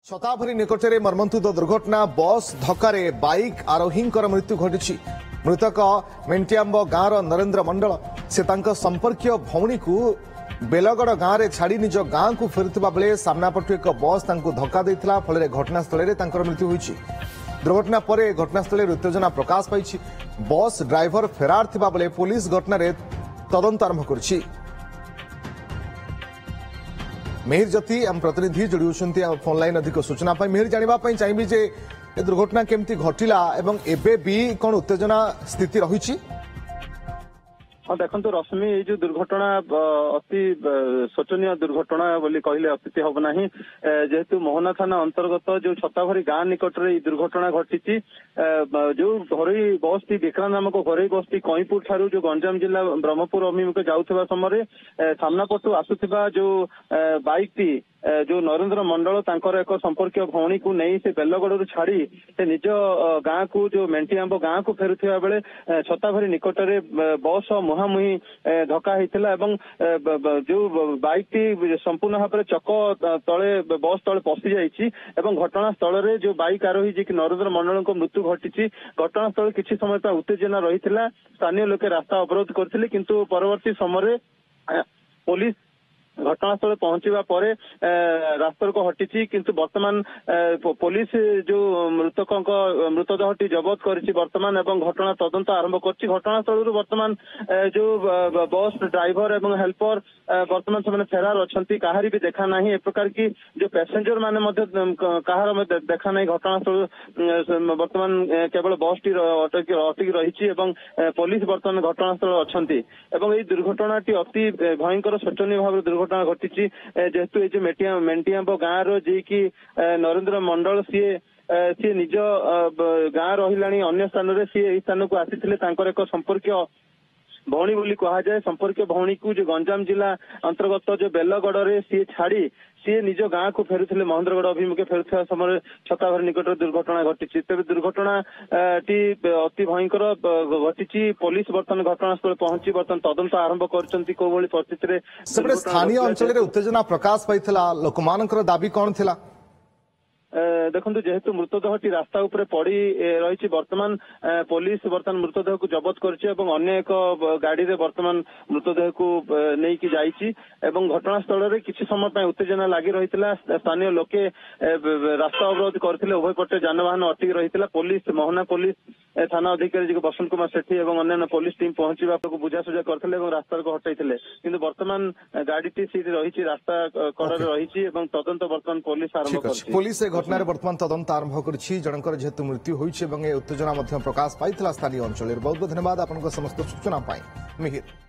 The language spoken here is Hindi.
शताभरी निकटरे मर्मन्तुद दुर्घटना बस धक्का बाइक आरोही मृत्यु घटी। मृतक मेंटियांब गाँव नरेंद्र मंडल से संपर्कीय भौणी को बेलगड़ गाँव में छाड़ी निज गाँ को फेरुवा बेले सामनापटु एक बस धक्का देता फल घटनास्थल में मृत्यु होती। दुर्घटना पर घटनास्थल उत्तेजना प्रकाश पाई। बस ड्राइवर फेरार थिबा बेले पुलिस घटना तदंत आरंभ कर। मेहर जति आम प्रतिनिधि जोड़ी होती फोन लाइन अधिक सूचना मेहर जानापी चाहिए जे दुर्घटना केमती घटिला एवं एबे भी कौन उत्तेजना स्थिति रही। हाँ देखो रश्मि ये जो दुर्घटना अति शोचनीय दुर्घटना बोली कहले अतिथि हम ना जेहेतु मोहना थाना अंतर्गत जो छताभरी गाँ निकट में दुर्घटना घटी। जो घरोई बस टी विक्रांत नामक घरोई बस टी कईपुर ठारू जो गंजाम जिला ब्रह्मपुर अभिमुखे जाऊा समय सामना पटु आसुवा जो बाइक टी जो नरेंद्र मंडल तांकर एक संपर्कीय भौणी को नहीं से बेलगड़ छाड़ी से निज गाँ को जो मेंटियांब गाँ को फेरुवा बेले छताभरी निकट में बस मुहांमुही धक्का होता एवं जो बाइक टी संपूर्ण भाव में चक तले बस तले पशि जाइए। घटनास्थल में जो बाइक आरोही जी नरेंद्र मंडल को मृत्यु घटी। घटनास्थल किसी समय पर उत्तेजना रही। स्थानीय लोके रास्ता अवरोध करते किंतु परवर्ती समय पुलिस घटनास्थल पहुंचवा पर रास्ता को हटी किंतु वर्तमान पुलिस जो मृतदेहटी जबत करिछि वर्तमान एवं घटना तदंत आरंभ करछि। घटनास्थल वर्तमान जो बस ड्राइवर एवं हेल्पर वर्तमान से फेरार अच्छी कहारी भी देखा ना ए प्रकार की जो पैसेंजर माने कहार देखा ना। घटनास्थल वर्तमान केवल बस टी अटकी रही पुलिस वर्तमान घटनास्थल अच्छा दुर्घटनाटी अति भयंकर शोचनीय भाव दुर्घटना घटी। जेहेतु ये मेंटियांब गाँव जी की नरेंद्र मंडल सी निज गाँ रहा अन्य स्थान में सी स्थान को आसी एक संपर्कीय भौणी बोली कहा जाए। संपर्कीय भौणी को जो गंजाम जिला अंतर्गत जो बेलगड़ में सी छाड़ी सी निज गाँ को फेरुले महेंद्रगढ़ अभिमुखे फेरुवा समय छताभरी निकट दुर्घटना घटी। तेज दुर्घटना टी अति भयंकर घटी। पुलिस बर्तमान घटनास्थल पहुंची बर्तमान तदंत आरंभ कर परिस्थिति स्थानीय अंचल में उत्तेजना प्रकाश पाई लोक दाबी कौन थिला? देखो जेहेतु मृतदेहटी रास्ता उपरे पड़ी रही वर्तमान पुलिस वर्तमान मृतदेह को जबत कर अन्य एक गाड़ी रे वर्तमान मृतदेह को नहीं जाइए। घटनास्थल में किसी समय उत्तेजना लगी रही। स्थानीय लोके रास्ता अवरोध करते उभय पटे जानवाहन अटकी रही। पुलिस मोहना पुलिस थाना अधिकारी जी बसंत कुमार सेठी और अन्य पुलिस टीम पहुंचा बुझासुझा करते रास्ता को हटाई किंतु वर्तमान गाड़ी टी सीट रही रास्ता कड़े रही तदंत वर्तमान पुलिस आरंभ कर। पुलिस घटना बर्तमान तदंत आरंभ कर जनकर जेहेतु मृत्यु होती उत्तेजना प्रकाश पाई स्थानीय अंचल। बहुत बहुत धन्यवाद आपन समस्त सूचना मिहिर।